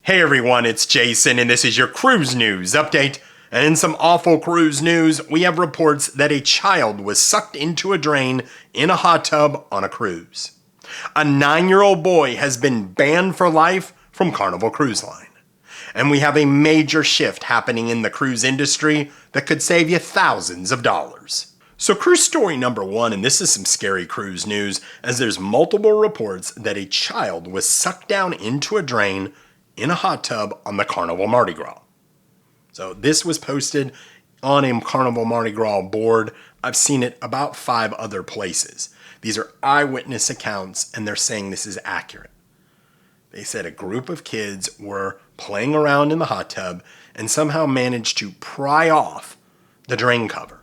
Hey everyone, it's Jason, and this is your cruise news update. And in some awful cruise news, we have reports that a child was sucked into a drain in a hot tub on a cruise. A 9-year-old boy has been banned for life from Carnival Cruise Line. And we have a major shift happening in the cruise industry that could save you thousands of dollars. So cruise story number 1, and this is some scary cruise news, as there's multiple reports that a child was sucked down into a drain in a hot tub on the Carnival Mardi Gras. So this was posted on a Carnival Mardi Gras board. I've seen it about 5 other places. These are eyewitness accounts, and they're saying this is accurate. They said a group of kids were playing around in the hot tub and somehow managed to pry off the drain cover.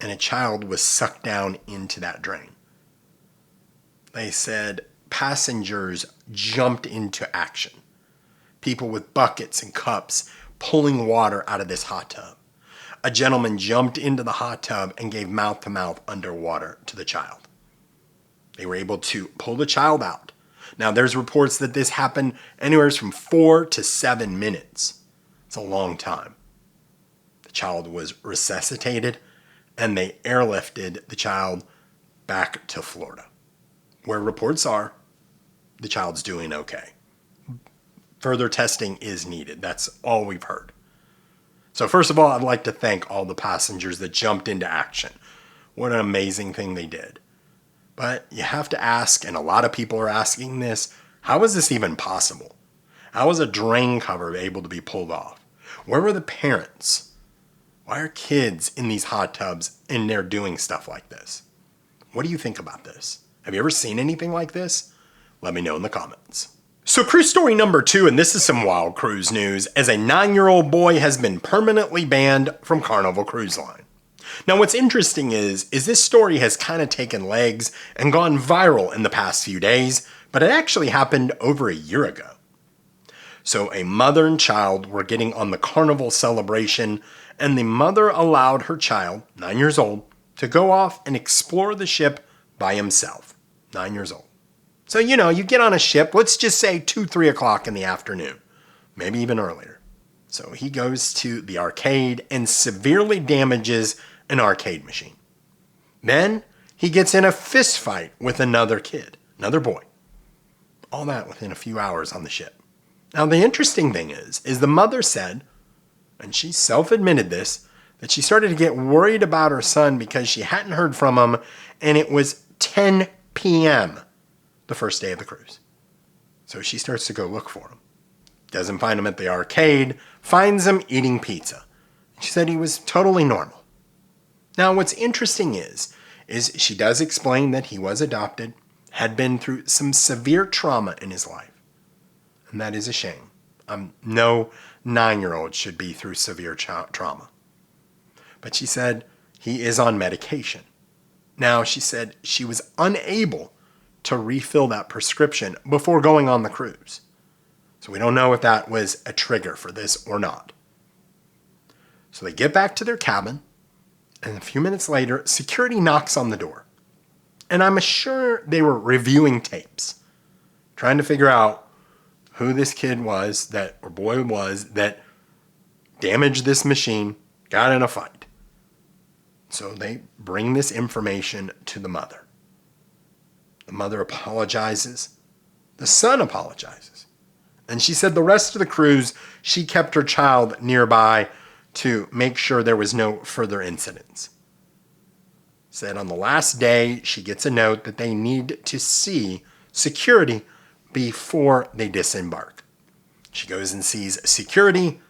And a child was sucked down into that drain. They said passengers jumped into action. People with buckets and cups pulling water out of this hot tub. A gentleman jumped into the hot tub and gave mouth-to-mouth underwater to the child. They were able to pull the child out. Now, there's reports that this happened anywhere from 4 to 7 minutes. It's a long time. The child was resuscitated, and they airlifted the child back to Florida, where reports are the child's doing okay. Further testing is needed. That's all we've heard. So first of all, I'd like to thank all the passengers that jumped into action. What an amazing thing they did. But you have to ask, and a lot of people are asking this, how is this even possible? How is a drain cover able to be pulled off? Where were the parents? Why are kids in these hot tubs and they're doing stuff like this? What do you think about this? Have you ever seen anything like this? Let me know in the comments. So cruise story number 2, and this is some wild cruise news, as a 9-year-old boy has been permanently banned from Carnival Cruise Line. Now what's interesting is this story has kind of taken legs and gone viral in the past few days, but it actually happened over a year ago. So a mother and child were getting on the Carnival celebration, and the mother allowed her child, 9 years old, to go off and explore the ship by himself. 9 years old. So, you get on a ship, let's just say 2, 3 o'clock in the afternoon, maybe even earlier. So he goes to the arcade and severely damages an arcade machine. Then he gets in a fist fight with another kid, another boy. All that within a few hours on the ship. Now, the interesting thing is the mother said, and she self-admitted this, that she started to get worried about her son because she hadn't heard from him, and it was 10 p.m. the first day of the cruise. So she starts to go look for him. Doesn't find him at the arcade, finds him eating pizza. She said he was totally normal. Now what's interesting is she does explain that he was adopted, had been through some severe trauma in his life. And that is a shame. No 9-year-old should be through severe trauma. But she said he is on medication. Now she said she was unable to refill that prescription before going on the cruise. So we don't know if that was a trigger for this or not. So they get back to their cabin, and a few minutes later, security knocks on the door. And I'm sure they were reviewing tapes, trying to figure out who this kid was or boy was that damaged this machine, got in a fight. So they bring this information to the mother. The mother apologizes. The son apologizes. And she said the rest of the cruise, she kept her child nearby to make sure there was no further incidents. Said on the last day, she gets a note that they need to see security before they disembark. She goes and sees security,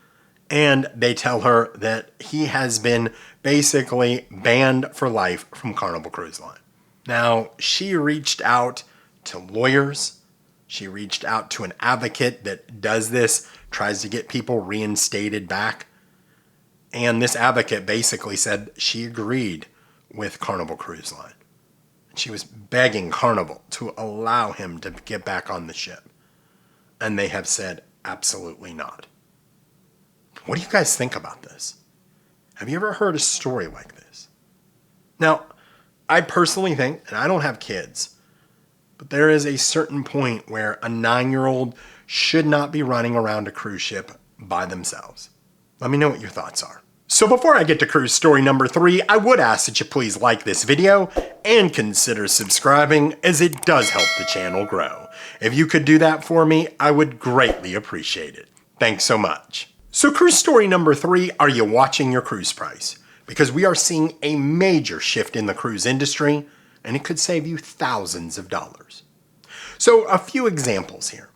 and they tell her that he has been basically banned for life from Carnival Cruise Line. Now, she reached out to lawyers. She reached out to an advocate that does this, tries to get people reinstated back. And this advocate basically said she agreed with Carnival Cruise Line. She was begging Carnival to allow him to get back on the ship. And they have said absolutely not. What do you guys think about this? Have you ever heard a story like this? Now, I personally think, and I don't have kids, But there is a certain point where a 9-year-old should not be running around a cruise ship by themselves. Let me know what your thoughts are. So before I get to cruise story number 3, I would ask that you please like this video and consider subscribing, as it does help the channel grow. If you could do that for me, I would greatly appreciate it. Thanks so much. So cruise story number 3, are you watching your cruise price? Because we are seeing a major shift in the cruise industry, and it could save you thousands of dollars. So a few examples here.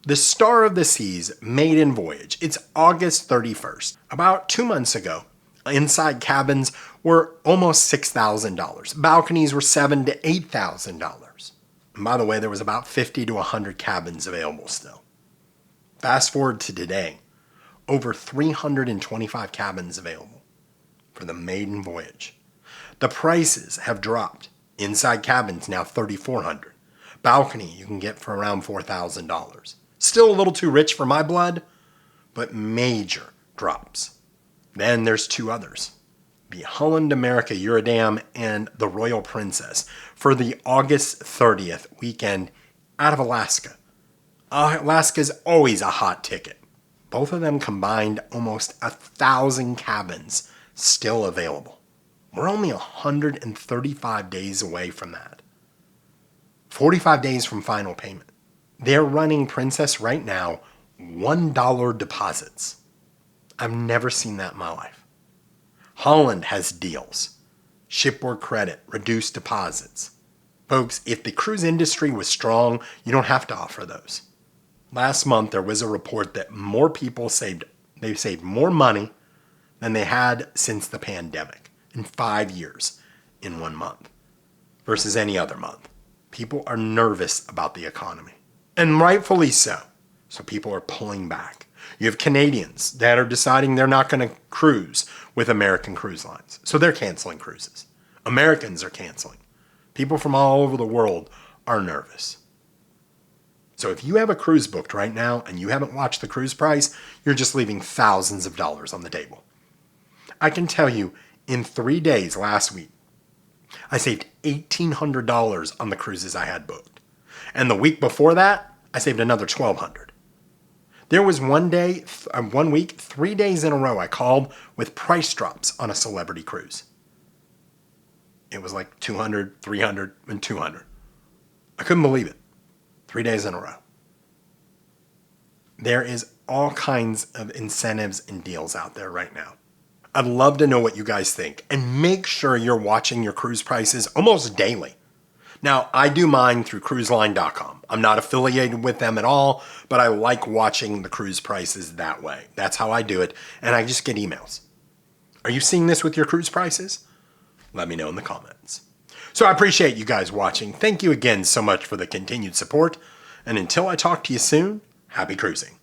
The Star of the Seas maiden voyage. It's August 31st. About 2 months ago, inside cabins were almost $6,000. Balconies were $7,000 to $8,000. And by the way, there was about 50 to 100 cabins available still. Fast forward to today, over 325 cabins available for the maiden voyage. The prices have dropped. Inside cabins now $3,400. Balcony you can get for around $4,000. Still a little too rich for my blood, but major drops. Then there's 2 others. The Holland America Eurodam and the Royal Princess for the August 30th weekend out of Alaska. Alaska's always a hot ticket. Both of them combined, almost 1,000 cabins still available. We're only 135 days away from that. 45 days from final payment. They're running Princess right now $1 deposits. I've never seen that in my life. Holland has deals. Shipboard credit, reduced deposits. Folks, if the cruise industry was strong, you don't have to offer those. Last month, there was a report that more people saved more money than they had since the pandemic in 5 years in 1 month versus any other month. People are nervous about the economy. And rightfully so. So people are pulling back. You have Canadians that are deciding they're not going to cruise with American Cruise Lines. So they're canceling cruises. Americans are canceling. People from all over the world are nervous. So if you have a cruise booked right now and you haven't watched the cruise price, you're just leaving thousands of dollars on the table. I can tell you, in 3 days last week, I saved $1,800 on the cruises I had booked. And the week before that, I saved another $1,200. There was one week, 3 days in a row, I called with price drops on a Celebrity cruise. It was like $200, $300, and $200. I couldn't believe it. 3 days in a row. There is all kinds of incentives and deals out there right now. I'd love to know what you guys think, and make sure you're watching your cruise prices almost daily. Now, I do mine through cruiseline.com. I'm not affiliated with them at all, but I like watching the cruise prices that way. That's how I do it, and I just get emails. Are you seeing this with your cruise prices? Let me know in the comments. So I appreciate you guys watching. Thank you again so much for the continued support, and until I talk to you soon, happy cruising.